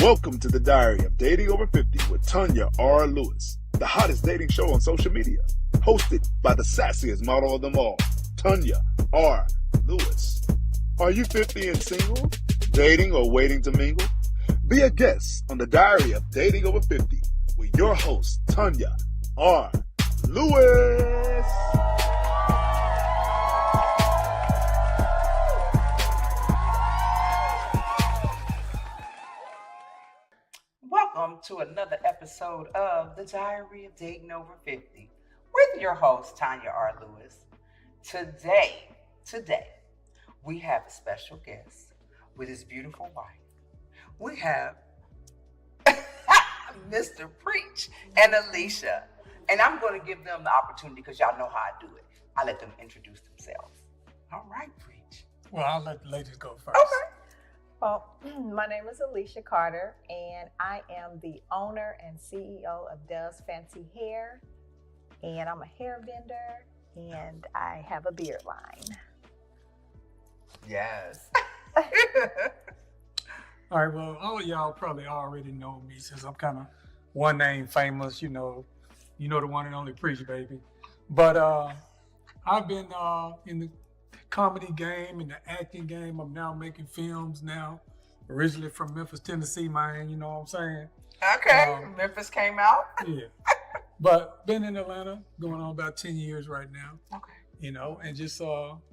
Welcome to the Diary of Dating Over 50 with Tanya R. Lewis, the hottest dating show on social media, hosted by the sassiest model of them all, Tanya R. Lewis. Are you 50 and single, dating or waiting to mingle? Be a guest on the Diary of Dating Over 50 with your host, Tanya R. Lewis. Welcome to another episode of the Diary of Dating Over 50 with your host, Tanya R. Lewis. Today, we have a special guest with his beautiful wife. We have Mr. Preach and Alicia. And I'm going to give them the opportunity because y'all know how I do it. I let them introduce themselves. All right, Preach. Well, I'll let the ladies go first. Okay. Well, my name is Alicia Carter, and I am the owner and CEO of Does Fancy Hair, and I'm a hair vendor, and I have a beard line. Yes. All right, well, all of y'all probably already know me since I'm kind of one name famous, you know the one and only Preach, baby. But I've been in the comedy game, in the acting game. I'm now making films now, originally from Memphis, Tennessee, man, you know what I'm saying? Okay, Memphis came out. Yeah. But been in Atlanta, going on about 10 years right now. Okay. You know, and just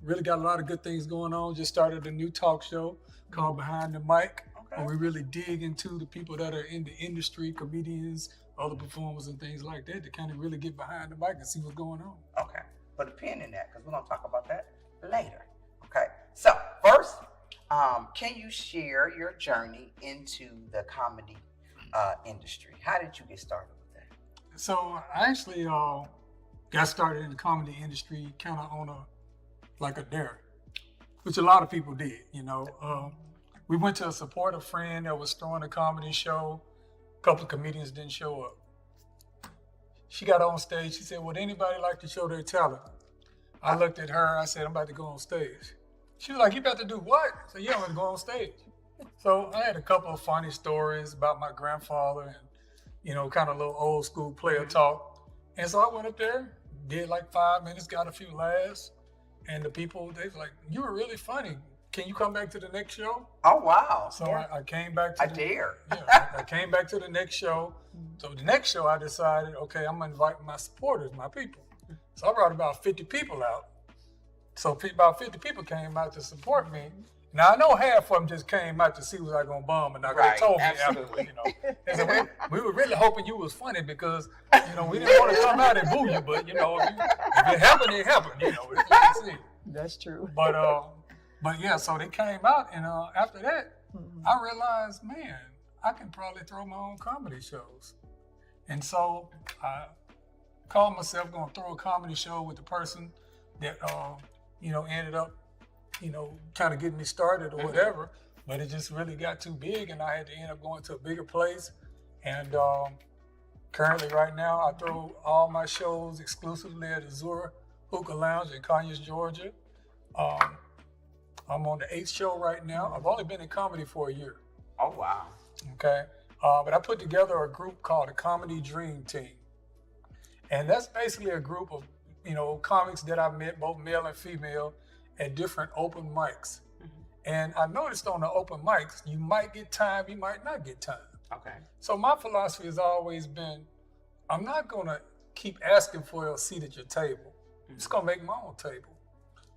really got a lot of good things going on. Just started a new talk show called Behind the Mic. Okay. And we really dig into the people that are in the industry, comedians, other performers and things like that to kind of really get behind the mic and see what's going on. Okay, put a pin in that because we're going to talk about that later. Okay, so first, can you share your journey into the comedy industry? How did you get started with that? So I actually got started in the comedy industry kind of on a dare, which a lot of people did, you know. We went to support a friend that was throwing a comedy show. A couple of comedians didn't show up. She got on stage. She said, would anybody like to show their talent? I looked at her. I said, I'm about to go on stage. She was like, you about to do what? I said, yeah, I'm going to go on stage. So I had a couple of funny stories about my grandfather and, you know, kind of little old school player talk. And so I went up there, did like 5 minutes, got a few laughs. And the people, they was like, you were really funny. Can you come back to the next show? Oh, wow. So I came back to I came back to the next show. So the next show I decided, okay, I'm gonna invite my supporters, my people. So I brought about 50 people out. So about 50 people came out to support me. Now I know half of them just came out to see was I gonna bum, and they told me afterwards, you know. They said, we were really hoping you was funny because, you know, we didn't want to come out and boo you, but you know, if it happened, it happened, you know. It's like you see. That's true. But yeah, so they came out, and after that, I realized, man, I can probably throw my own comedy shows. And so I called myself going to throw a comedy show with the person that, you know, ended up, you know, kind of getting me started or whatever. But it just really got too big, and I had to end up going to a bigger place. And currently, right now, I throw all my shows exclusively at Azura Hookah Lounge in Conyers, Georgia. I'm on the 8th show right now. I've only been in comedy for a year. Oh, wow. Okay. But I put together a group called the Comedy Dream Team. And that's basically a group of, you know, comics that I met, both male and female, at different open mics. And I noticed on the open mics, you might get time, you might not get time. Okay. So my philosophy has always been, I'm not going to keep asking for a seat at your table. I'm just going to make my own table.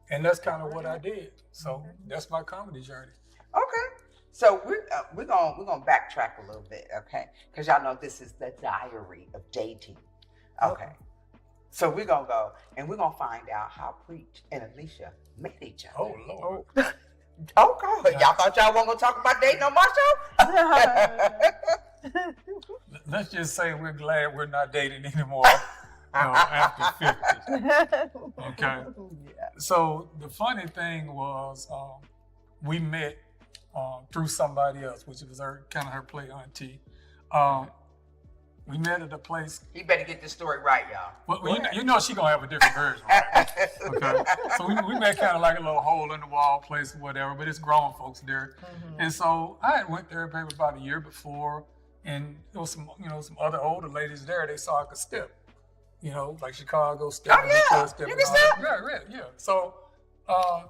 And that's kind of what I did. So that's my comedy journey. Okay. So we're gonna backtrack a little bit, okay? Because y'all know this is the Diary of Dating. Okay. So we're gonna go and we're gonna find out how Preach and Alicia met each other. Oh, Lord. Oh, God. Y'all thought y'all weren't gonna talk about dating on my show? Let's just say we're glad we're not dating anymore. After 50. Okay. Yeah. So the funny thing was we met through somebody else, which was her play auntie. We met at a place. You better get this story right, y'all. Well, you know she gonna have a different version. Right? Okay. So we met kind of like a little hole in the wall place or whatever, but it's grown folks there. And so I had went there maybe about a year before, and there was some other older ladies there. They saw I could step, like Chicago step. Oh yeah, step you can step. Yeah. So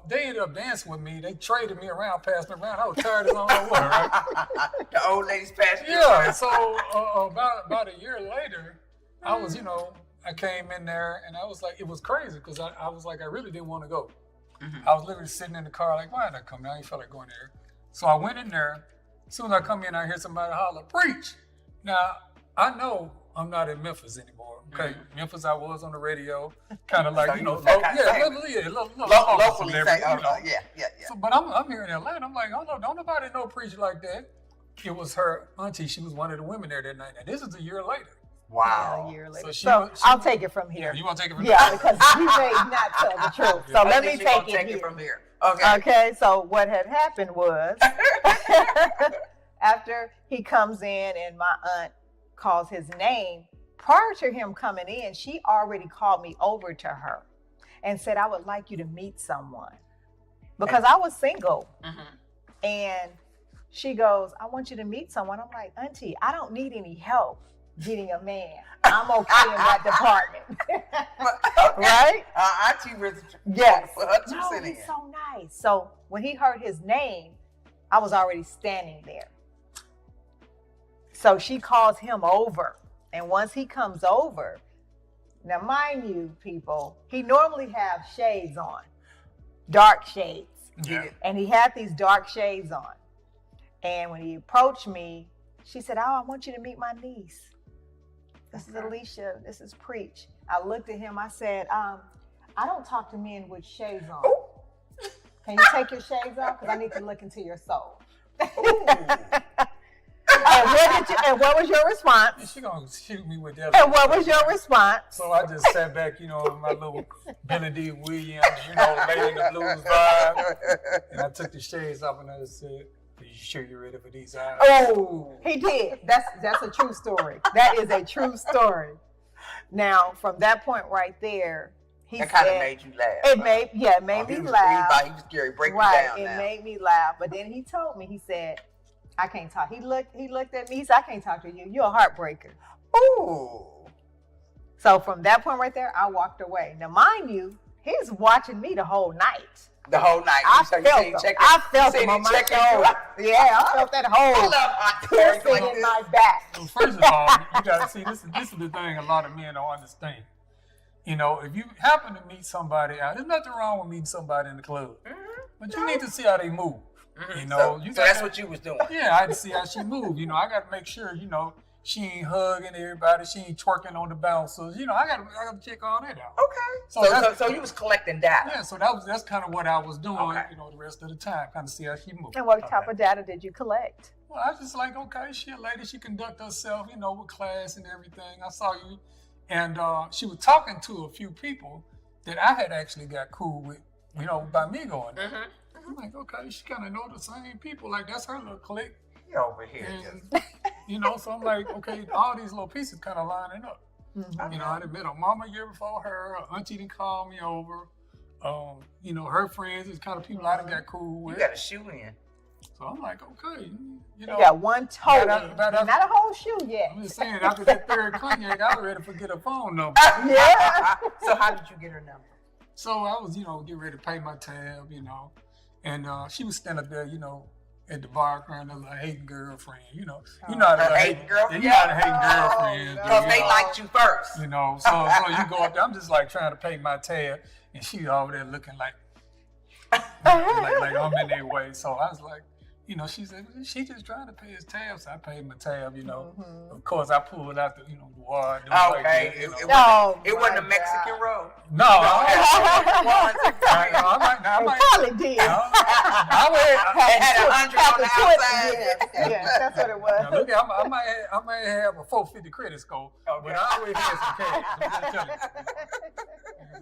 they ended up dancing with me. They traded me around, passed me around. I was tired as I don't know what, right? The old ladies passed you Yeah. around. So about a year later, I was, I came in there and I was like, it was crazy because I was like, I really didn't want to go. I was literally sitting in the car like, why did I come in? I didn't feel like going there. So I went in there. As soon as I come in, I hear somebody holler, preach. Now, I know I'm not in Memphis anymore. Okay, Memphis, I was on the radio, kind of like, So little locally celebrity, say, yeah. So, but I'm here in Atlanta. I'm like, oh no, don't nobody know preach like that. It was her auntie. She was one of the women there that night. And this is a year later. Wow. A year later. So So, she I'll was- take it from here. You want to take it from Yeah, because you may not tell the truth. So let me take it here. from here. Okay. Okay, so what had happened was after he comes in and my aunt calls his name, prior to him coming in, she already called me over to her and said, I would like you to meet someone because I was single. And she goes, I want you to meet someone. I'm like, Auntie, I don't need any help getting a man. I'm okay in that department. Right? Auntie was Yes. 100% No, in. he's so nice. So when he heard his name, I was already standing there. So she calls him over. And once he comes over, now mind you, people, he normally have shades on, dark shades. Yeah. And he had these dark shades on. And when he approached me, she said, oh, I want you to meet my niece. This is Alicia. This is Preach. I looked at him. I said, I don't talk to men with shades on. Can you take your shades off? Because I need to look into your soul. And what was your response? She gonna shoot me with that. And what was your response? So I just sat back, with my little Billy D. Williams, Lady in the Blues vibe. And I took the shades off and I just said, are you sure you're ready for these eyes? Oh, he did. That's a true story. That is a true story. Now, from that point right there, he That said, kind of made you laugh. it made me laugh. He was scary. Break Right, me it down now. made me laugh. But then he told me, he said, I can't talk. He looked at me, he said, I can't talk to you. You're a heartbreaker. Ooh. So from that point right there, I walked away. Now, mind you, he's watching me the whole night. The whole night. I So you felt said he him. checked I it- felt you said him he on my checked it shoulder. out. Yeah, I felt that I whole love Auntie Terry piercing like in this. my back. Well, first of all, you gotta see this is the thing a lot of men don't understand. If you happen to meet somebody out, there's nothing wrong with meeting somebody in the club. But you need to see how they move. So You that's gotta- what you was doing. Yeah, I had to see how she moved. I got to make sure, she ain't hugging everybody, she ain't twerking on the bouncers. I got to check all that out. Okay. So you was collecting data. Yeah, so that's kind of what I was doing, Okay. the rest of the time, kind of see how she moved. And what type of data did you collect? Well, I was just like, okay, she a lady, she conduct herself, with class and everything. I saw you. And she was talking to a few people that I had actually got cool with, by me going there. I'm like, okay, she kind of know the same people. Like, that's her little clique. He over here. And, so I'm like, okay, all these little pieces kind of lining up. Mhm. I had met her mama a year before her. Her auntie didn't call me over. Her friends is kind of people I done got cool You with. got a shoe in. So I'm like, okay, You got one toe, About- in, about- not a whole shoe yet. I'm just saying, after that third cognac, I was ready to forget her phone number. Yeah. So how did you get her number? So I was, getting ready to pay my tab, and she was standing up there, at the bar crying a hating girlfriend, you know how Her to hating girlfriend? You know how to hating girlfriends. Because do, they you know? liked you first. So you go up there. I'm just like trying to pay my tab, and she over there looking like I'm in their way. So I was like, she said she just trying to pay his tab. So I paid my tab. Of course I pulled out the the wad. Okay. It wasn't a Mexican road. No, I might. Probably did. It had 100 on the outside. Yeah, that's what it was. Now, look, I might have a 450 credit score, but I always had some cash. I'm just telling you.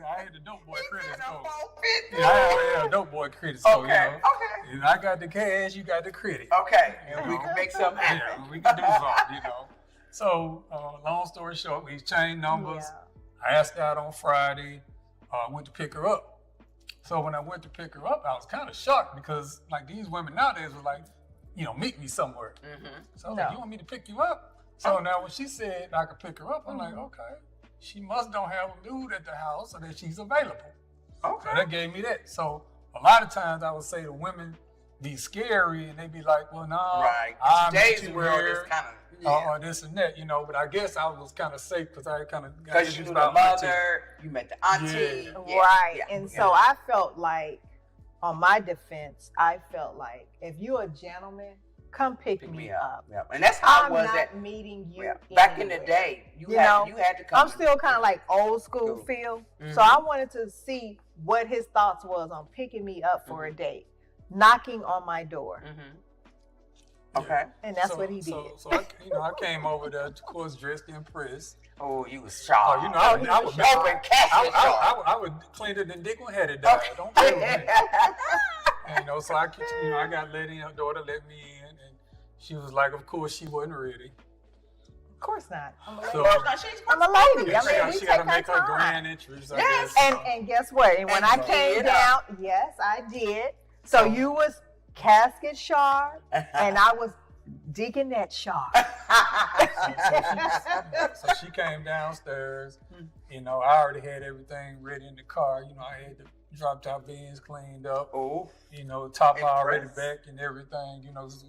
I had the dope boy credit score. Yeah, I always had a dope boy credit score. Okay. And I got the cash, you got the credit. Okay. And we can make something happen. Yeah, we can do something. So, long story short, we exchanged numbers. Yeah. I asked her out on Friday. I went to pick her up. So when I went to pick her up, I was kind of shocked because like these women nowadays were like, meet me somewhere. So I was like, you want me to pick you up? So now when she said I could pick her up, I'm like, okay. She must don't have a dude at the house so that she's available. Okay. So that gave me that. So a lot of times I would say to women be scary and they be like, well, no, Right. I'll Today's meet you world here, is kind of or this and that, but I guess I was kind of safe because I kind of got because you knew the mother, you met the auntie, Right. And so I felt like, on my defense, I felt like if you're a gentleman, come pick me up. Yep. And that's how it was. I'm not meeting you. Back in the day, you had to come. I'm still kind of like old school feel. So I wanted to see what his thoughts was on picking me up for a date, knocking on my door. Okay. And that's what he did. So I came over there, of course, dressed in press. Oh, you was sharp. I would clean it and dick when had it died. Don't play with me. So I got lady, her daughter let me in, and she was like, of course she wasn't ready. Of course not. I'm a lady. So, I'm a lady. she got to make her grand entrance. Yes. And guess what? And when I came down, yes, I did. So you was casket sharp, and I was Deaconette sharp. So she came downstairs. I already had everything ready in the car. I had the drop top bins cleaned up. Oh. Top already back and everything. It was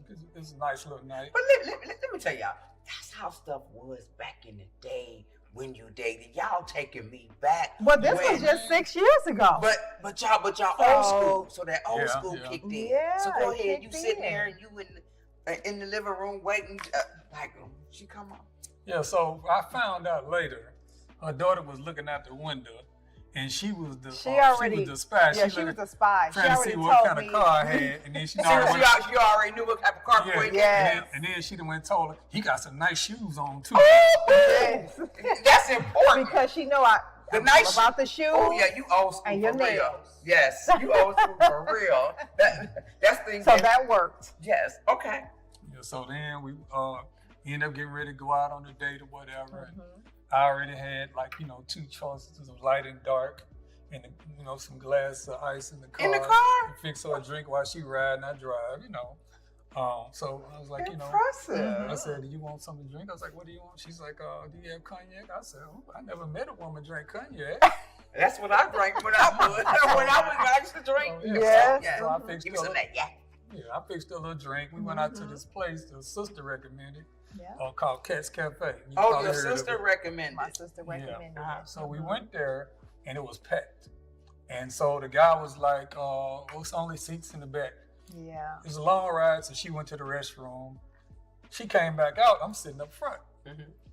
a nice little night. But let me tell y'all, that's how stuff was back in the day when you dated. Y'all taking me back. Well, this was just 6 years ago. But y'all old school. So that old school kicked in. Yeah, so go ahead, you sitting there and you in the living room waiting, she come on. Yeah, so I found out later, her daughter was looking out the window, and she was the spy. Yeah, she was the spy. Trying to see what kind of car I had, and then she already knew what type of car. And then she went and told her, he got some nice shoes on too. Yes. That's important because she know about the shoes. Oh yeah, you old school and your for real. nails. Yes, you old school for real. That's the thing. So that worked. Yes. Okay. Yeah, so then we ended up getting ready to go out on a date or whatever. And I already had two choices of light and dark, and some glass of ice in the car. In the car? And fix her a drink while she ride and I drive. So I was like, impressive. I said, do you want something to drink? I was like, what do you want? She's like, do you have cognac? I said, I never met a woman drink cognac. That's what I drank when I used to drink. So I fixed her. Yeah, I fixed a little drink. We went out to this place the sister recommended, called Cat's Cafe. Your sister recommended. My sister recommended. Yeah. So we went there, and it was packed. And so the guy was like, it's only seats in the back. Yeah. It was a long ride, so she went to the restroom. She came back out. I'm sitting up front.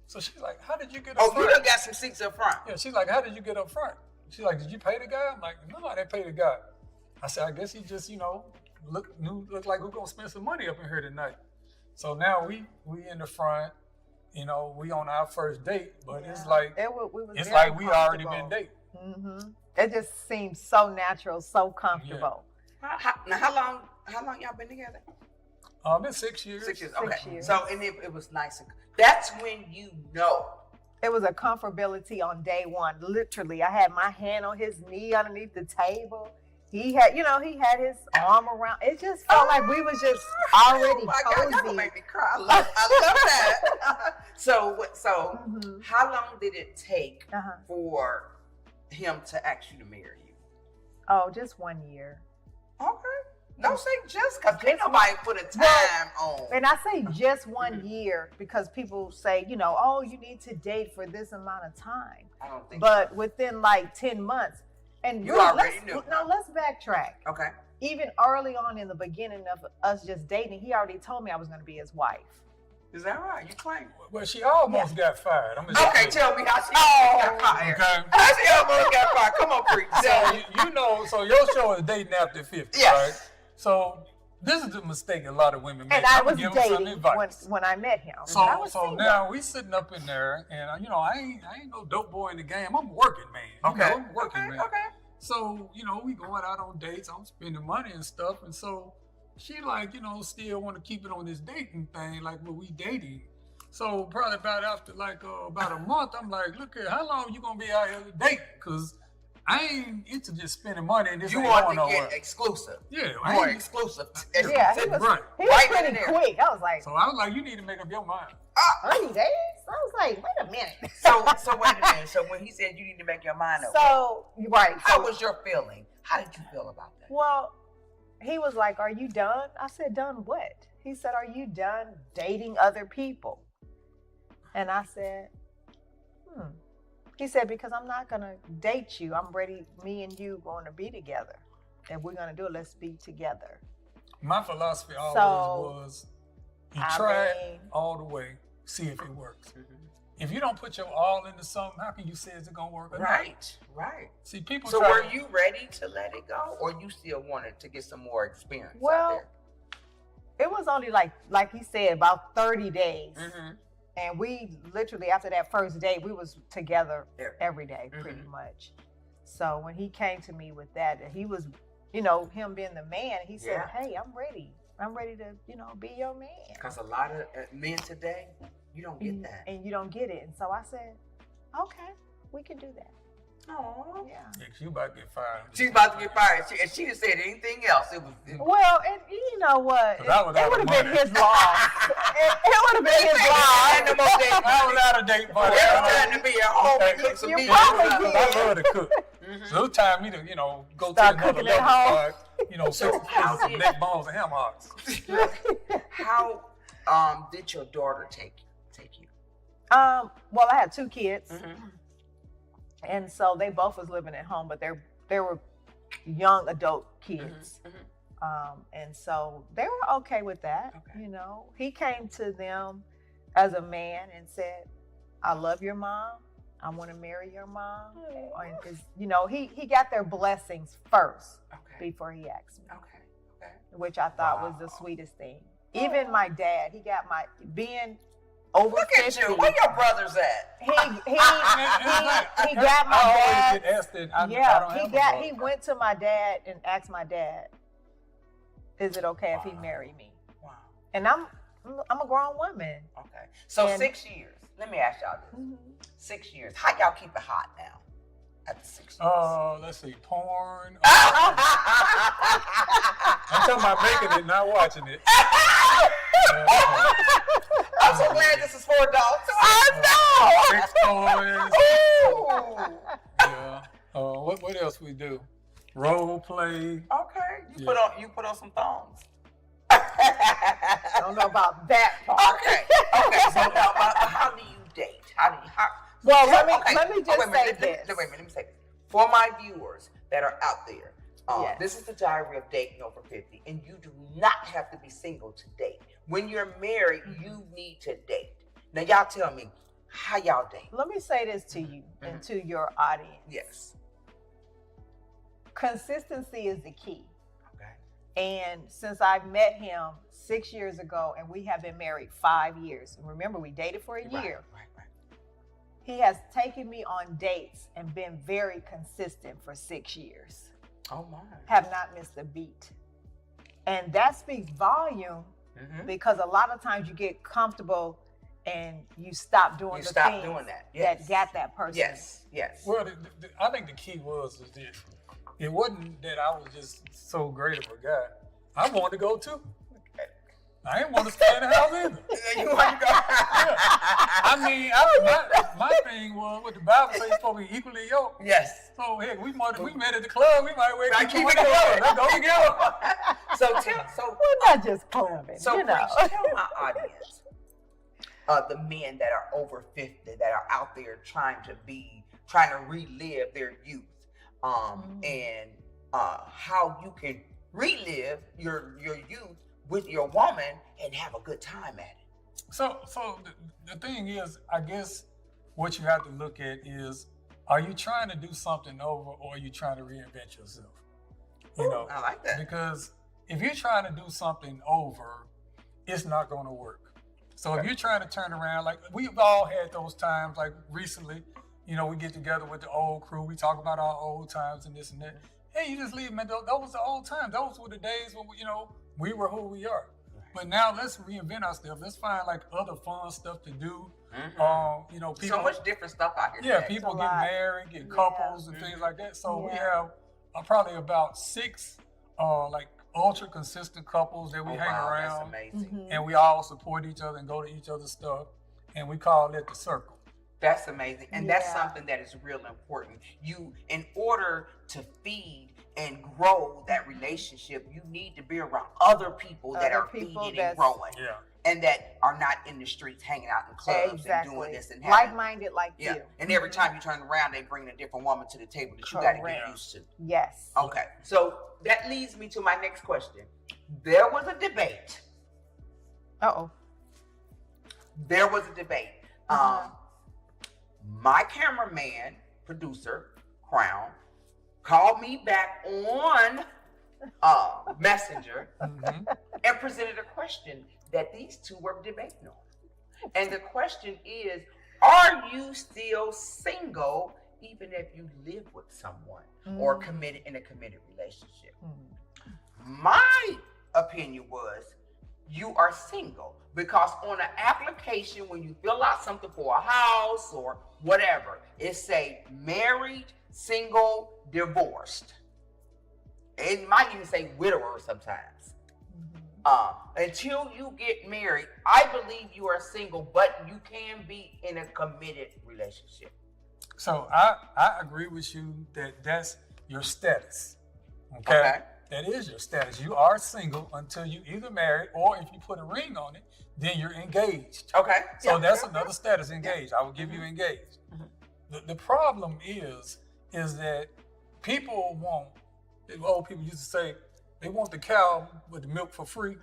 So she's like, how did you get up front? Oh, you done got some seats up front. Yeah, she's like, how did you get up front? She's like, did you pay the guy? I'm like, no, I didn't pay the guy. I said, I guess he just, look like we're gonna spend some money up in here tonight. So now we in the front, we on our first date, but it's like we already been dating. It just seems so natural, so comfortable. Now how long y'all been together? Been 6 years. 6 years. Okay. 6 years. So and it was nice. That's when It was a comfortability on day one. Literally, I had my hand on his knee underneath the table. He had his arm around. It just felt like we was just already cozy. God, y'all gonna make me cry. I love that. So how long did it take for him to ask you to marry you? Oh, just 1 year. Okay. Don't say just because ain't nobody put a time on. And I say just 1 year because people say, you need to date for this amount of time. I don't think But within like 10 months, and you already knew. Now let's backtrack. Okay. Even early on in the beginning of us just dating, he already told me I was going to be his wife. Is that right? You claim? Well, she almost got fired. Okay, tell me how she got fired. Okay. How she almost got fired? Come on, preach. So your show is dating after 50, right? So this is the mistake a lot of women make. And I was dating when I met him. So now we sitting up in there, and I ain't no dope boy in the game. I'm a working man. Okay. I'm a working man. Okay. So we going out on dates. I'm spending money and stuff, and so she still want to keep it on this dating thing, like when we dating. So probably about after about a month, I'm like, look here, how long you gonna be out here dating? Cause I ain't into just spending money and this You ain't want going to nowhere. get exclusive. Yeah, You I want ain't, exclusive. Yeah, he was, Right. he was Right in pretty there. quick. I was like, so I was like, you need to make up your mind. 30 days? I was like, wait a minute. So wait a minute. So when he said you need to make your mind up, So, right. how So, was your feeling? How did you feel about that? well, he was like, are you done? I said, done what? He said, are you done dating other people? And I said, He said, because I'm not going to date you. I'm ready, me and you going to be together. And we're going to do it. Let's be together. My philosophy always So, was, you I try it mean- all the way, see if it works. If you don't put your all into something, how can you say is it gonna work or not? Right. See, people So try were to- you ready to let it go, or you still wanted to get some more experience out Well, there? it was only like he said, about 30 days. Mm-hmm. And we literally, after that first day, we was together every day, Mhm. pretty much. So when he came to me with that, he was, him being the man, he said, Yeah. hey, I'm ready. I'm ready to, be your man. Because a lot of men today, you don't get that. And you don't get it. And so I said, okay, we can do that. Oh. Yeah. Yeah, 'cause you about to get fired. She's about to get fired. She didn't say anything else. It was. Well, and you know what? 'Cause I was It out would of have been money. his loss. It would have been his Ain't loss. no more dating. I was out of date, buddy. It was time to be at home and cook some You meals. probably did. I love to cook. Mhm. So it's time me to, go Start to another cooking at level. home. Start, So fixing how some did- neck bones and ham hocks. How did your daughter take you? Well, I had 2 kids. Mm-hmm. And so they both was living at home, but they were young adult kids. Mm-hmm. And so they were okay with that. Okay. He came to them as a man and said, I love your mom. I want to marry your mom. And he got their blessings first Okay. before he asked me, Okay. which I thought was the Wow. sweetest thing. Even my dad, he got being over Look 50. at you. Where your brothers at? He got my I always dad. get asked that. I don't He have a went to my dad and asked my dad, is it okay if he marry me? Wow. And I'm a grown woman. Okay. So And- 6 years. Let me ask y'all this. 6 years. How y'all keep it hot now? After 6 years. Let's see, porn. I'm talking about making it, not watching it. I'm so glad this is for adults. Sex toys. Ooh. Yeah. What else we do? Role play. Okay. You Yeah. put on some thongs. I don't know about that part. Okay. So now, how do you date? Well, let me wait just a minute, say Wait this. a minute. Let me say this. For my viewers that are out there, Yes. this is the Diary of Dating Over 50, and you do not have to be single to date. When you're married, you need to date. Now, y'all tell me, how y'all date? Let me say this to you and to your audience. Yes. Consistency is the key. Okay. And since I met him 6 years ago and we have been married 5 years, and remember we dated for a year, Right. he has taken me on dates and been very consistent for 6 years. Oh, my. Have not missed a beat. And that speaks volume Mm-hmm. because a lot of times you get comfortable and you stop doing You the stop things doing that. Yes. that got that person. Yes. Well, I think the key was this. It wasn't that I was just so great of a guy. I wanted to go too. I didn't want to stay in the house either. You want to go? I mean, my thing was what the Bible says, supposed to be equally yoked. Yes. So heck, we met at the club. We might Right, keep keep it it together. going. Let's go together. So We're not just clubbing, So you know. please tell my audience, the men that are over 50 that are out there trying to relive their youth, and how you can relive your youth with your woman and have a good time at it. So the thing is, I guess what you have to look at is, are you trying to do something over or are you trying to reinvent yourself? I like that. Because if you're trying to do something over, it's not going to work. So if you're trying to turn around, like we've all had those times, like recently, we get together with the old crew, we talk about our old times and this and that. Hey, you just leave, man. Those was the old times. Those were the days when we were who we are. But now let's reinvent ourselves. Let's find like other fun stuff to do. Mhm. You know, people. So much different stuff out here. Yeah, today. people a get lot. married, get Yeah. couples and things like that. So we Yeah. have probably about 6 like ultra consistent couples that we Oh, hang wow, around, That's amazing. Mhm. and we all support each other and go to each other's stuff, and we call it the circle. That's amazing. And that's Yeah. something that is real important. You, in order to feed and grow that relationship, you need to be around other people that Other are people feeding that's- and growing. Yeah. And that are not in the streets hanging out in clubs and doing Exactly. this and having. Like-minded like Yeah. you. And every Mhm. time you turn around, they bring a different woman to the table that you got to get Correct. used to. Yes. Okay. So that leads me to my next question. There was a debate. Uh-oh. There was a debate. My cameraman, producer, Crown, called me back on Messenger Mhm. and presented a question that these two were debating on. And the question is, are you still single even if you live with someone or committed in a committed relationship? Mm. My opinion was you are single because on an application, when you fill out something for a house or whatever, it say married, single, divorced. It might even say widower sometimes. Until you get married, I believe you are single, but you can be in a committed relationship. So I agree with you that that's your status. Okay? That is your status. You are single until you either marry, or if you put a ring on it, then you're engaged. Okay. So Yeah, that's yeah, another status, engaged. I will give you engaged. Mhm. The problem is that people want, old people used to say, they want the cow with the milk for free.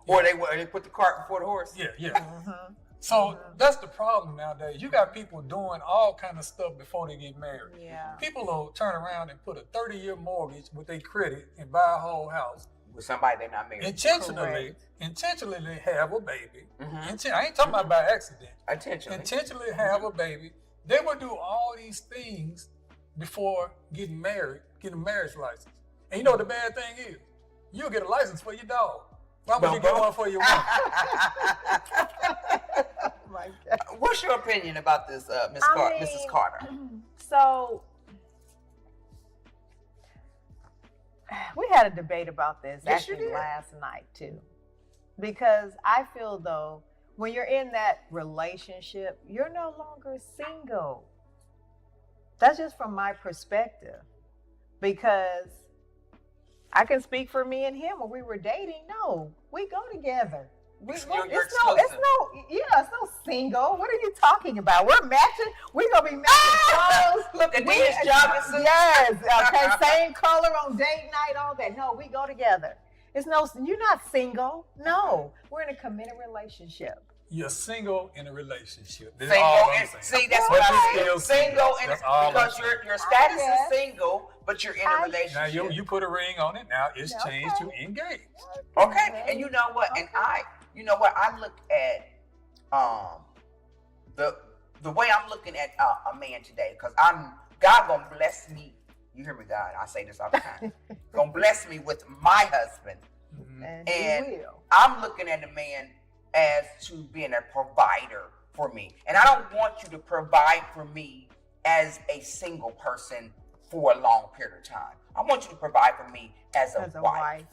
Or they put the cart before the horse. Yeah, yeah. Mhm. So that's the problem nowadays. You got people doing all kind of stuff before they get married. Yeah. People will turn around and put a 30-year mortgage with their credit and buy a whole house. With somebody they're not married. Intentionally have a baby. I ain't talking about by accident. Intentionally have a baby. They will do all these things before getting married, getting a marriage license. And you know what the bad thing is? You'll get a license for your dog. Why would you get one for your wife? Oh my God. What's your opinion about this, Mrs. Carter? So we had a debate about this Yes, you actually did. last night too. Because I feel though, when you're in that relationship, you're no longer single. That's just from my perspective. Because I can speak for me and him when we were dating. No, we go together. You're It's exclusive. no single. What are you talking about? We're matching. We're gonna be matching clothes. Look at these jogging suits. Yes, okay, same color on date night, all that. No, we go together. It's no, you're not single. No, we're in a committed relationship. You're single in a relationship. That's Single all I'm and saying. see that's But what you're I'm saying. still Single and That's all I'm because saying. your status is guess. single, but you're in a I- relationship. Now you put a ring on it. Now it's Okay. changed to engaged. Okay, and you know what? And I look at the way I'm looking at a man today, because God gonna bless me. You hear me, God? I say this all the time. Gonna bless me with my husband. Mhm. And, And- he will. I'm looking at a man as to being a provider for me, and I don't want you to provide for me as a single person for a long period of time. I want you to provide for me as a wife.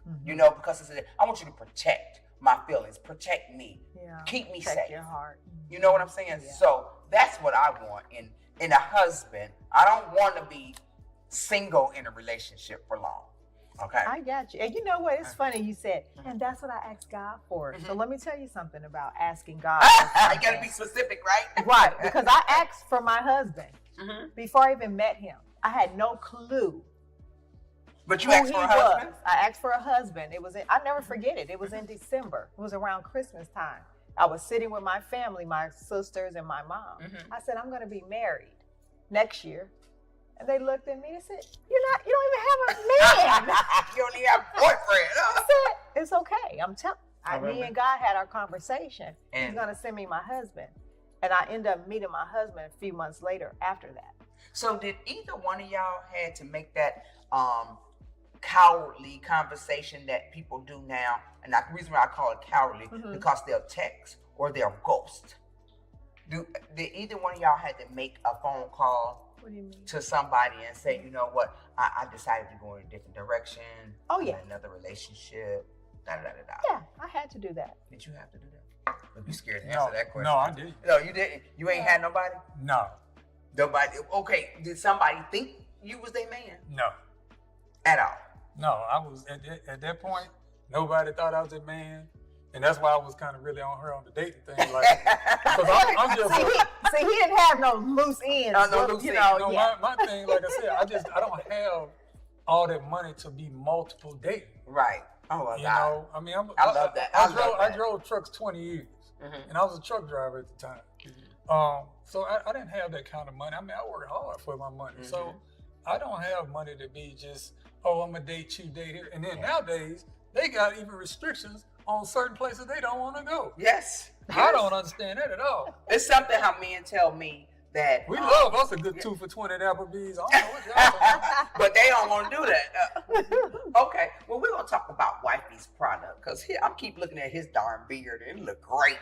Mhm. You know, because I want you to protect my feelings, protect me, Yeah. keep me Protect safe. your heart. You know what I'm saying? Yeah. So that's what I want in a husband. I don't want to be single in a relationship for long. Okay. I got you. And you know what? It's funny you said, and that's what I asked God for. So Mhm. let me tell you something about asking God. I gotta be specific, right? Right, because I asked for my husband Mhm. before I even met him. I had no clue But you who asked he for a was. husband. I asked for a husband. It was I never forget it. It was in December. It was around Christmas time. I was sitting with my family, my sisters and my mom. Mhm. I said, I'm going to be married next year. And they looked at me and said, you don't even have a man. You don't even have a boyfriend. I said, it's okay. I'm telling remember. me and God had our conversation. He's And- going to send me my husband. And I ended up meeting my husband a few months later after that. So did either one of y'all had to make that cowardly conversation that people do now, and the reason why I call it cowardly because they'll text or they'll ghost. Did either one of y'all had to make a phone call What do you mean? to somebody and say, you know what, I decided to go in a different direction. Oh, I'm yeah. in another relationship. Da da da da. Yeah, I had to do that. Did you have to do that? But you scared to answer that question. No, I didn't. No, you didn't. You ain't had nobody. No, Nobody. Okay. Did somebody think you was their man no, at all? no. I was at that point. Nobody thought I was a man, and that's why I was kind of really on her on the dating thing. Like, because I'm just. See, he didn't have no loose ends. No loose you ends. know, No, yeah. my thing, like I said, I don't have all that money to be multiple dating. Right. Oh my You God. know, I mean, I love that. I love I that. drove trucks 20 years, Mhm. and I was a truck driver at the time. So I didn't have that kind of money. I mean, I worked hard for my money, so I don't have money to be just, oh, I'm gonna date you, date here. And then nowadays they got even restrictions on certain places they don't want to go. Yes. I don't understand that at all. It's something how men tell me that We love us a good 2 for $20 at Applebee's. I don't know what y'all talking about. but they don't want to do that. Okay, well, we're gonna talk about Wifey's product because I'm keep looking at his darn beard. It look great.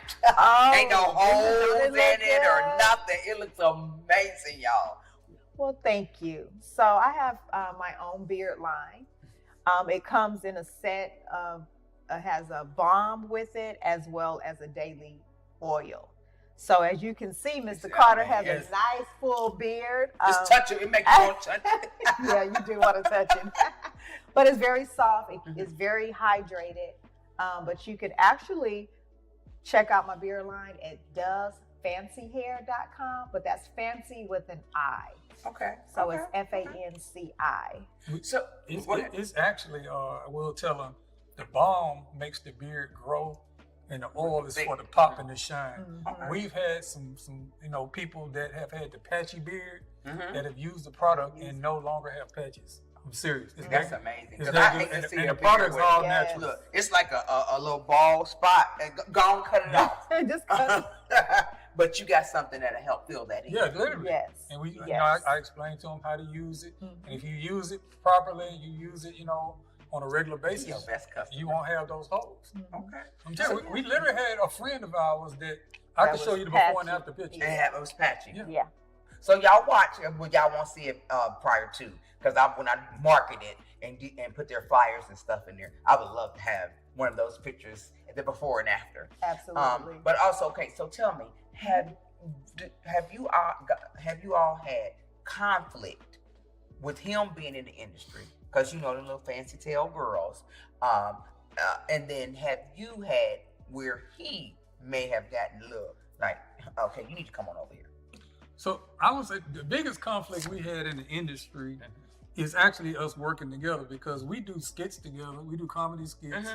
Ain't no holes in it or nothing. It looks amazing, y'all. Well, thank you. So I have my own beard line. It comes in a set of, has a balm with it as well as a daily oil. So as you can see, Mr. Carter has a nice full beard. Just touch it. It makes you want to touch it. Yeah, you do want to touch it. But it's very soft. It's very hydrated. But you could actually check out my beard line at doesfancyhair.com. But that's fancy with an I. Okay. So okay. it's FANCI. So It's actually, I will tell them, the balm makes the beard grow, and the oil is for the pop and the shine. Okay. We've had some people that have had the patchy beard Mhm. that have used the product and no longer have patches. I'm serious. It's That's that- amazing. it's 'Cause that I good. hate to see And a the product's beard all with- natural. Look, it's like a little bald spot. Go and cut it off. Just cut But you got something that'll help fill that in. Yeah, literally. Yes. And we, you know, Yes. I explained to them how to use it. Mhm. And if you use it properly, you use it, on a regular Your basis, best customer. you won't have those holes. Okay. I'm telling you, we literally had a friend of ours that I That could show was you the before and patchy. after picture. It was patchy. Yeah. Yeah. So y'all watch it, but y'all won't see it prior to, because when I market it and put their flyers and stuff in there, I would love to have one of those pictures, the before and after. Absolutely. But also, okay, so tell me, have you all had conflict with him being in the industry? Because the little fancy tail girls, and then have you had where he may have gotten a little like, okay, you need to come on over here. So I would say the biggest conflict we had in the industry is actually us working together, because we do skits together. We do comedy skits.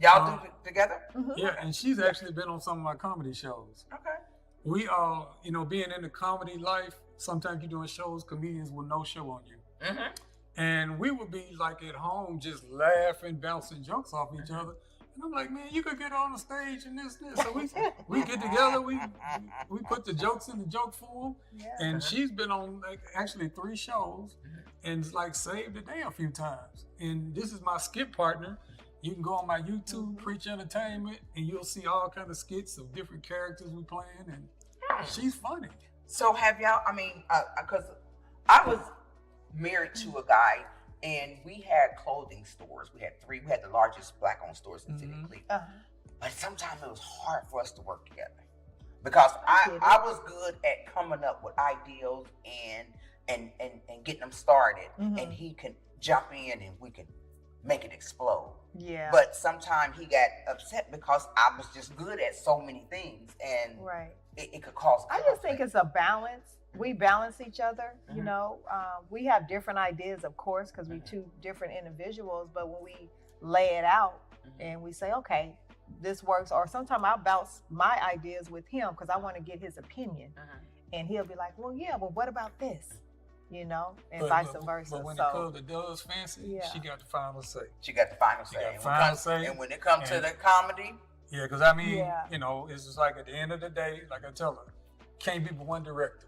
Y'all do it together? Yeah, and she's actually been on some of my comedy shows. Okay. We being in the comedy life, sometimes you're doing shows, comedians will no show on you. Mm-hmm. And we would be like at home just laughing, bouncing jokes off each other. And I'm like, man, you could get on the stage and this. So we get together, we put the jokes in the joke form. Yeah. And she's been on actually 3 shows and saved the day a few times. And this is my skit partner. You can go on my YouTube, Preach Entertainment, and you'll see all kind of skits of different characters we playing, and she's funny. So have y'all, because I was married to a guy and we had clothing stores. We had 3. We had the largest black-owned stores in City Cleveland. But sometimes it was hard for us to work together because I was good at coming up with ideas and getting them started, and he can jump in and we can make it explode. Yeah. But sometimes he got upset because I was just good at so many things, and Right. it could cause I just think it's a balance. We balance each other, we have different ideas, of course, because we're 2 different individuals, but when we lay it out and we say, okay, this works, or sometimes I'll bounce my ideas with him because I want to get his opinion, and he'll be like, well, what about this? And vice versa. But when So it comes to Does Fancy, she got the final say. She got the final She say. got And the when final it say. and when it comes to the comedy, Yeah, because Yeah. it's just like at the end of the day, like I tell her, can't be but one director.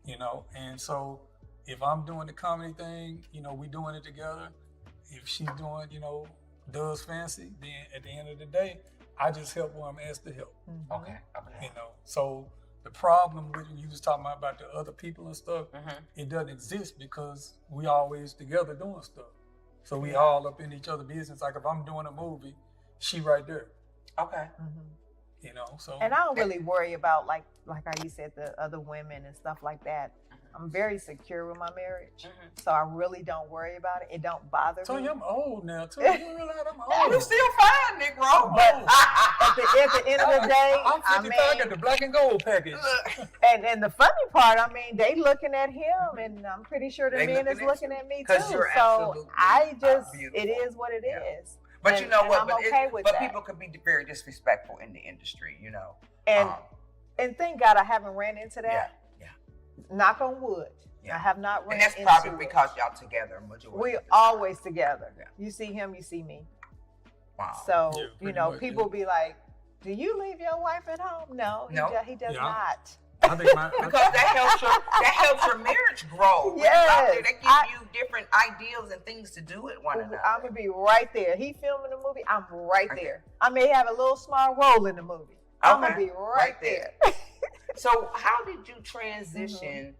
Yeah. And so if I'm doing the comedy thing, we doing it together. if she's doing, does fancy, then at the end of the day, I just help where I'm asked to help. Okay. So the problem with you was talking about the other people and stuff, Mm-hmm. it doesn't exist because we always together doing stuff. So we all up in each other's business. Like if I'm doing a movie, she right there. Okay. So And I don't really worry about like how you said the other women and stuff like that. I'm very secure with my marriage, so I really don't worry about it. It don't bother me. Tonya, I'm old now. Tonya, you realize I'm old. You still fine, Negro. But at the end of the day, I'm 55, got the black and gold package. and the funny part, I mean, they looking at him, and I'm pretty sure the They men is looking at looking at me 'Cause too. you're So absolutely I just, beautiful. it is what it is. But you know and what? I'm But, okay with but that. people could be very disrespectful in the industry, And Um, and thank God I haven't ran into that. Yeah. Knock on wood. Yeah. I have not run And that's into probably it. because y'all together majority. We're of the time. always together. Yeah. You see him, you see me. Wow. So, Yeah, you pretty know, much, people yeah. be like, do you leave your wife at home? No, No. he does Yeah. not. I think my, because that helps your marriage grow. When you're out there, Yes, that gives you different ideas and things to do with one another. I'm going to be right there. He filming the movie, I'm right Okay. there. I may have a little small role in the movie. I'm going to Okay. be right there. So how did you transition?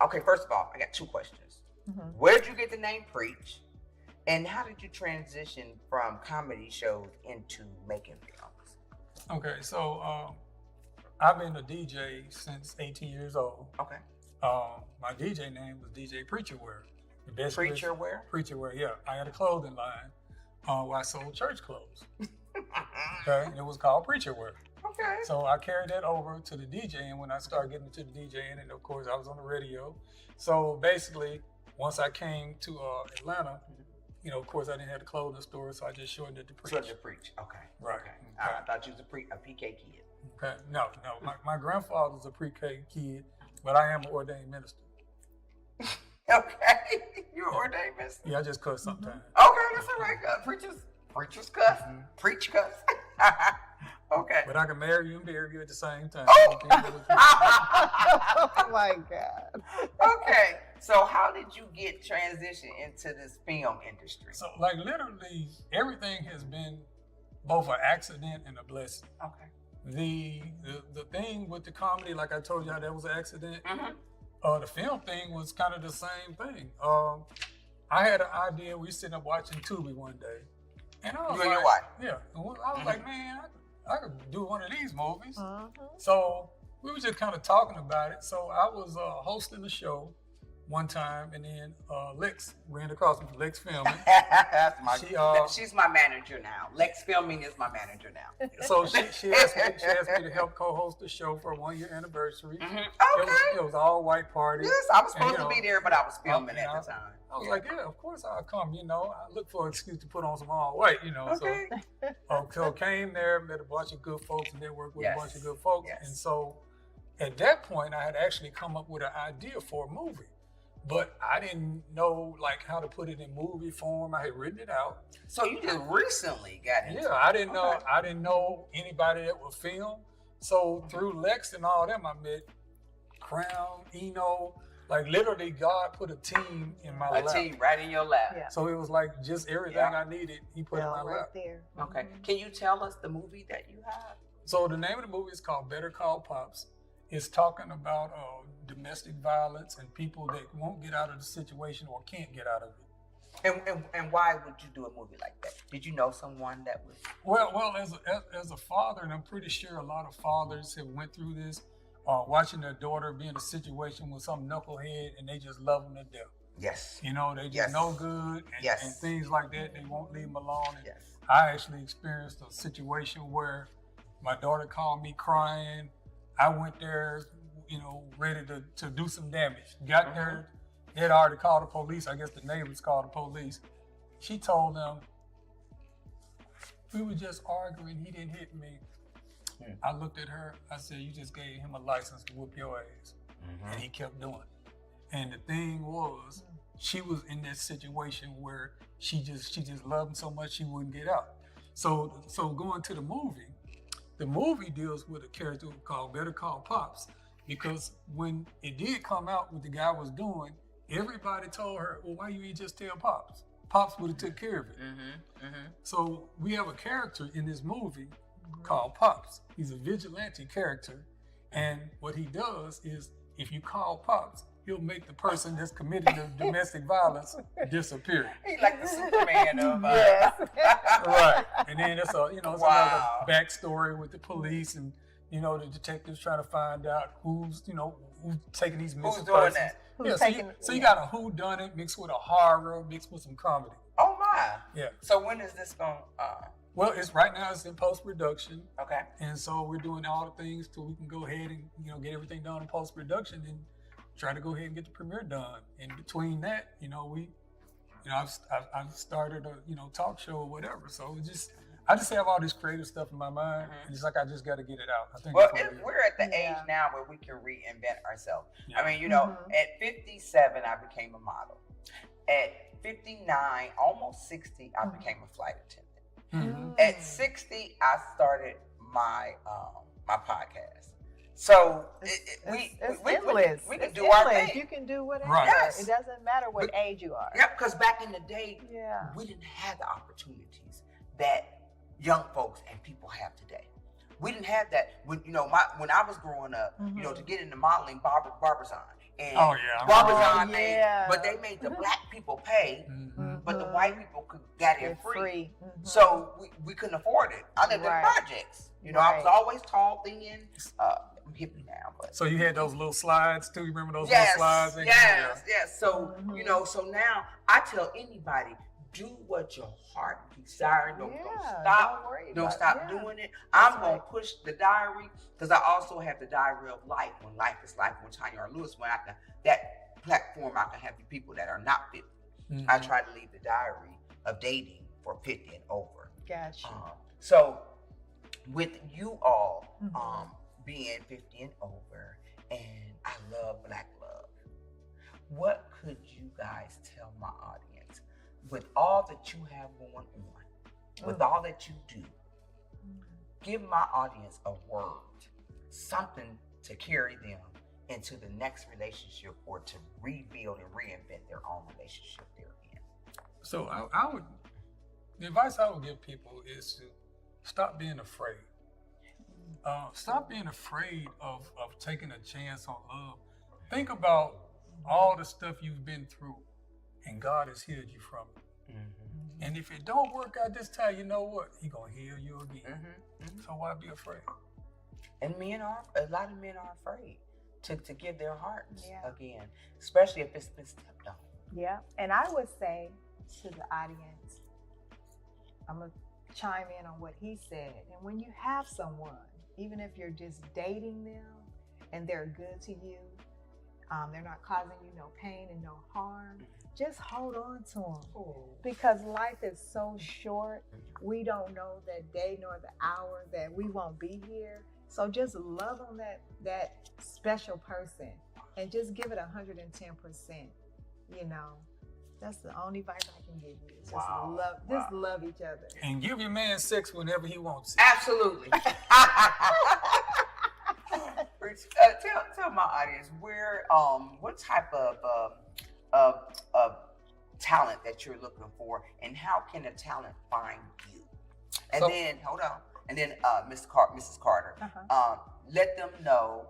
Okay, first of all, I got two questions. Mhm. Where did you get the name Preach? And how did you transition from comedy shows into making films? okay, so I've been a DJ since 18 years old. Okay. My DJ name was DJ Preacherwear. The best Preacher where? Preacherwear, yeah. I had a clothing line where I sold church clothes. Okay, and it was called Preacherwear. Okay. So I carried that over to the DJing when I started getting into the DJing, and of course I was on the radio. So basically, once I came to Atlanta, of course I didn't have the clothing store, so I just shortened it to Preach. So you preach. Okay. Right. Okay. I thought you was a PK kid. Okay. No. My grandfather was a pre-K kid, but I am an ordained minister. Okay. You're ordained minister. Yeah, I just cuss sometimes. Okay, that's all right. Preachers cuss. Mhm. Preach cuss. Okay. But I can marry you and bury you at the same time. Oh! Oh my God. Okay. So how did you get transitioned into this film industry? So, like, literally, everything has been both an accident and a blessing. Okay. The thing with the comedy, like I told you, how that was an accident. Mm-hmm. The film thing was kind of the same thing. I had an idea. We sitting up watching Tubi one day, and I was You and your like, wife? yeah. And I was like, man, I could do one of these movies. Mhm. So we were just kind of talking about it. So I was hosting the show one time, and then Lex ran across me. Lex filming. She's my manager now. Lex Filming is my manager now. So she asked me to help co-host the show for a 1-year anniversary. Mhm. It Okay. was all white party. Yes, I was And, supposed to be there, but I was filming at the time. I was like, yeah, of course I'll come. I look for an excuse to put on some all white. Okay. So came there, met a bunch of good folks, networked with Yes. a bunch of good folks, Yes. and so at that point I had actually come up with an idea for a movie, but I didn't know like how to put it in movie form. I had written it out. So you just recently got into Yeah, I didn't know anybody that would film. So through Lex and all them, I met Crown, Eno. Like literally, God put a team in my a lap. team right in your lap. Yeah. So it was like just everything Yeah. I needed, he put in my Right lap. there. Okay. Mhm. Can you tell us the movie that you have? So the name of the movie is called Better Call Pops. It's talking about domestic violence and people that won't get out of the situation or can't get out of it. And why would you do a movie like that? Did you know someone that was? Well, as a father, and I'm pretty sure a lot of fathers have went through this, watching their daughter be in a situation with some knucklehead and they just love them to death. Yes. They just Yes. no good and, Yes. and things like that. They won't leave them alone. And Yes. I actually experienced a situation where my daughter called me crying. I went there, ready to do some damage. Got there, they had already called the police. I guess the neighbors called the police. She told them, we were just arguing, he didn't hit me. I looked at her, I said, you just gave him a license to whoop your ass. And he kept doing it. And the thing was, she was in that situation where she just loved him so much she wouldn't get out. So going to the movie deals with a character called Better Call Pops, because when it did come out what the guy was doing, everybody told her, well, why you ain't just tell Pops? Pops would have took care of it. So we have a character in this movie called Pops. He's a vigilante character, and what he does is, if you call Pops, he'll make the person that's committed the domestic violence disappear. He's like the Superman of Right. And then it's a, it's Wow. another backstory with the police and, the detectives trying to find out who's taking these missing doing persons. that? Yeah, so you got a whodunit mixed with a horror, mixed with some comedy. Oh my. Yeah. So when is this going? Well, right now it's in post-production. Okay. And so we're doing all the things so we can go ahead and, get everything done in post-production and try to go ahead and get the premiere done. And between that, I've started a, talk show or whatever. So I just have all this creative stuff in my mind. And it's like, I just got to get it out. I think Well, that's what it is. we're at the age now where we can reinvent ourselves. Yeah. I mean, at 57, I became a model. At 59, almost 60, I became a flight attendant. At 60, I started my my podcast. So It's we endless. we can It's do our endless. thing. You can do whatever. Right. Yes. It doesn't matter what age you are. Yep, because back in the day, Yeah. we didn't have the opportunities that young folks and people have today. We didn't have that when when I was growing up. To get into modeling, Barbizon and Oh, yeah. Barbizon Oh, made, yeah. but they made the black people pay, but the white people got in They're free. Mhm. So we couldn't afford it. I lived Right. in projects. I was Right. always tall, thin. I'm hippie now, but So you had those little slides too? You remember those yes, little slides? yes. So so now I tell anybody, do what your heart desires. Don't stop. Don't worry Don't about stop it. Yeah. doing it. I'm That's gonna right. push the diary because I also have the diary of life. When life is life, when Tanya R. Lewis, when I can that platform, I can have the people that are not 50. I try to leave the diary of dating for 50 and over. Gotcha. So with you all being 50 and over, and I love Black love, what could you guys tell my audience with all that you have going on, with all that you do? Give my audience a word, something to carry them into the next relationship or to rebuild and reinvent their own relationship they're in. So the advice I would give people is to stop being afraid. Stop being afraid of taking a chance on love. Think about all the stuff you've been through and God has healed you from it. And if it don't work out this time, you know what? He gonna heal you again. So why be afraid? And a lot of men are afraid to give their hearts Yeah. again, especially if it's been stepped on. Yeah. And I would say to the audience, I'm going to chime in on what he said. And when you have someone, even if you're just dating them and they're good to you, they're not causing you no pain and no harm, just hold on to them. Because life is so short. We don't know that day nor the hour that we won't be here. So just love on that special person and just give it 110%. That's the only advice I can give you. Just love each other. And give your man sex whenever he wants it. Absolutely. Tell my audience what type of talent that you're looking for, and how can a talent find you? And then hold on. And then Mrs. Carter, let them know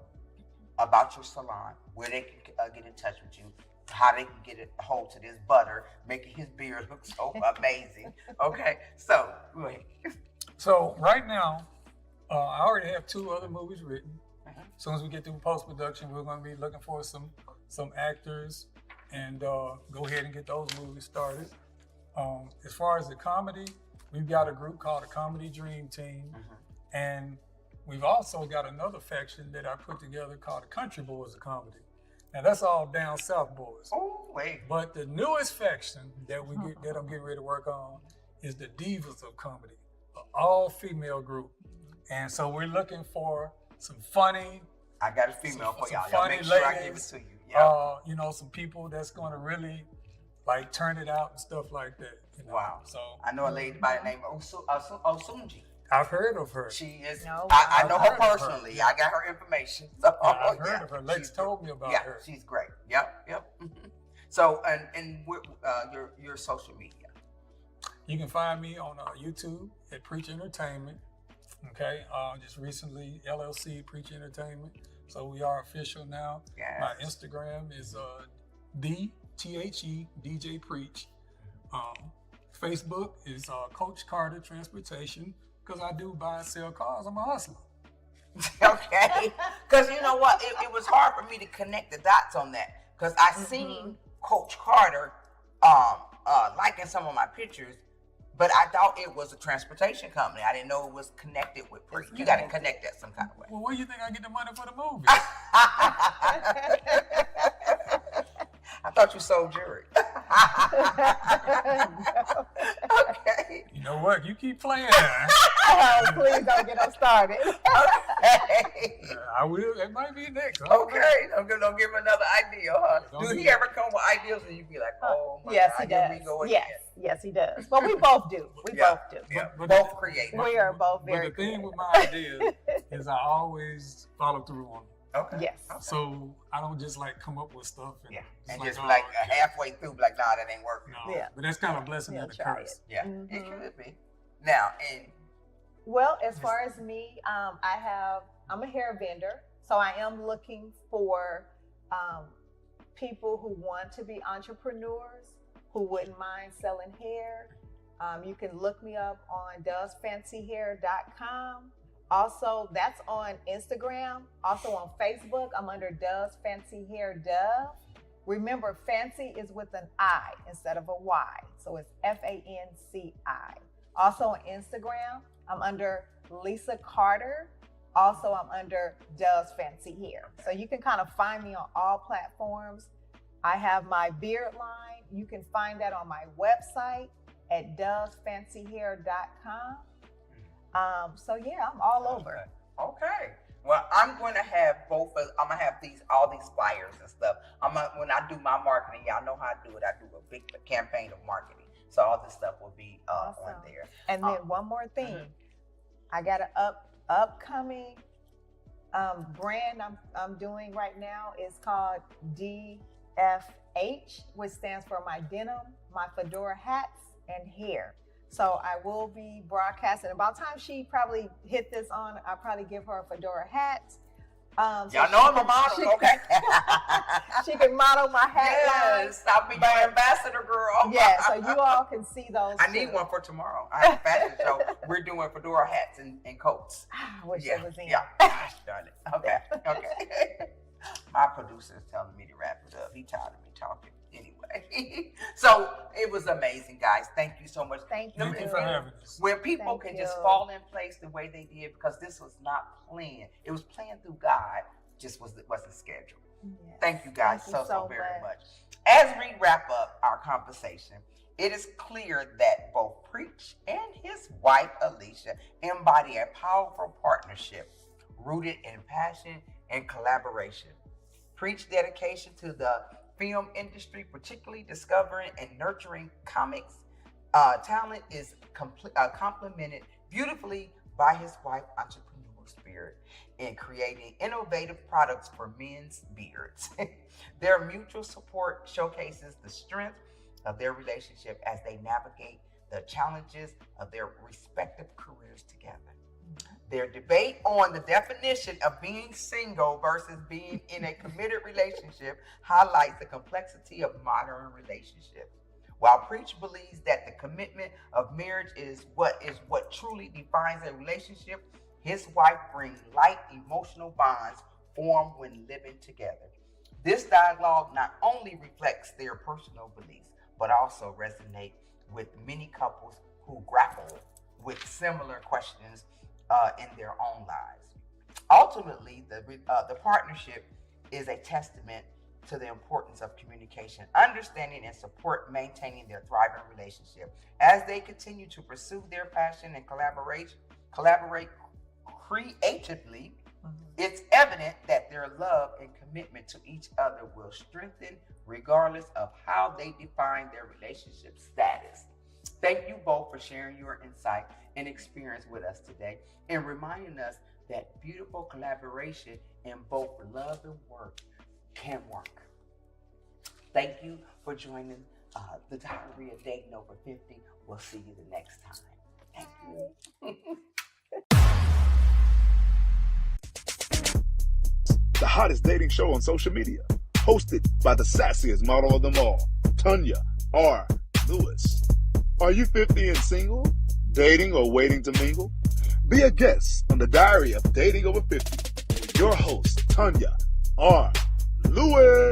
about your salon, where they can get in touch with you, how they can get a hold to this butter, making his beard look so amazing. Okay, so go ahead. So right now, I already have 2 other movies written. As soon as we get through post-production, we're going to be looking for some actors and go ahead and get those movies started. As far as the comedy, we've got a group called the Comedy Dream Team. And we've also got another faction that I put together called the Country Boys of Comedy. Now that's all down south boys. Oh, wait. But the newest faction that I'm getting ready to work on is the Divas of Comedy, an all-female group. And so we're looking for some funny. I got a female for y'all. Some Y'all funny make sure I give it ladies, to you. Yeah. Some people that's going to really like turn it out and stuff like that. Wow. So I know a lady by the name of Osunji. I've heard of her. She is. No. I know I've her heard of her. personally. I got her information. So, I've heard of her. Lex She's told me about yeah, her. she's great. Yep. So and your social media. You can find me on YouTube at Preach Entertainment. Okay, just recently LLC Preach Entertainment. So we are official now. Yes. My Instagram is DTHE DJ Preach. Facebook is Coach Carter Transportation, because I do buy and sell cars. I'm a hustler. Okay, because you know what, it was hard for me to connect the dots on that, because I seen Coach Carter liking some of my pictures, but I thought it was a transportation company. I didn't know it was connected with Preach. You got to connect that some kind of way. Well, where do you think I get the money for the movie? I thought you sold jewelry. Okay. You know what? You keep playing. Oh, please don't get us started. Okay. I will. It might be next. I don't know. Okay. Don't give him another idea, huh? Don't Do do he that. ever come with ideas and you be like, oh my Yes, God, he here does. we go again. Yes, he does. But we both do. We Yeah. both do. Yeah. But- Both creative. We are both very But the thing creative. with my ideas is I always follow through on them. Okay. Yes. Okay. So I don't just like come up with stuff and Yeah. just And just oh, like okay. halfway through, like, nah, that ain't working. No. Yeah. But that's kind of a blessing Yeah, and a try curse. Yeah. It Mhm. could be. Now, and Well, as far as me, I'm a hair vendor, so I am looking for people who want to be entrepreneurs, who wouldn't mind selling hair. You can look me up on doesfancyhair.com. Also, that's on Instagram. Also on Facebook, I'm under Does Fancy Hair Dove. Remember, fancy is with an I instead of a Y, so it's FANCI. Also on Instagram, I'm under Lisa Carter. Also, I'm under Does Fancy Hair. So you can kind of find me on all platforms. I have my beard line. You can find that on my website at doesfancyhair.com. So yeah, I'm all over. Okay. Well, I'm going to have I'm gonna have all these flyers and stuff. When I do my marketing, y'all know how I do it. I do a big campaign of marketing, so all this stuff will be on Awesome. there. And then one more thing, I got an upcoming brand I'm doing right now. It's called DFH, which stands for my denim, my fedora hats, and hair. So I will be broadcasting. About time she probably hit this on, I'll probably give her a fedora hat. So Y'all know I'm a she model, okay? she can model my hat line. Yes, I'll be your ambassador, girl. Yeah, so you all can see those. I need too. one for tomorrow. I have a fashion show. We're doing fedora hats and coats. I wish Yeah, it was in. yeah. Gosh darn it. Okay, okay. My producer is telling me to wrap it up. He tired of me talking anyway. So it was amazing, guys. Thank you so much. Thank you. Thank you for having us. When people Thank can just you. fall in place the way they did, because this was not planned. It was planned through God, just wasn't scheduled. Yes. Thank you guys Thank you so so very much. much. As we wrap up our conversation, it is clear that both Preach and his wife, Alicia, embody a powerful partnership rooted in passion and collaboration. Preach dedication to the film industry, particularly discovering and nurturing comics talent, is complemented beautifully by his wife's entrepreneurial spirit in creating innovative products for men's beards. Their mutual support showcases the strength of their relationship as they navigate the challenges of their respective careers together. Their debate on the definition of being single versus being in a committed relationship highlights the complexity of modern relationships. While Preach believes that the commitment of marriage is what truly defines a relationship, his wife brings light emotional bonds formed when living together. This dialogue not only reflects their personal beliefs, but also resonates with many couples who grapple with similar questions in their own lives. Ultimately, the partnership is a testament to the importance of communication, understanding, and support, maintaining their thriving relationship. As they continue to pursue their passion and collaborate creatively, it's evident that their love and commitment to each other will strengthen regardless of how they define their relationship status. Thank you both for sharing your insight and experience with us today and reminding us that beautiful collaboration in both love and work can work. Thank you for joining The Diary of Dating Over 50. We'll see you the next time. Thank you. The hottest dating show on social media, hosted by the sassiest model of them all, Tanya R. Lewis. Are you 50 and single, dating, or waiting to mingle? Be a guest on the Diary of Dating Over 50 with your host, Tanya R. Lewis.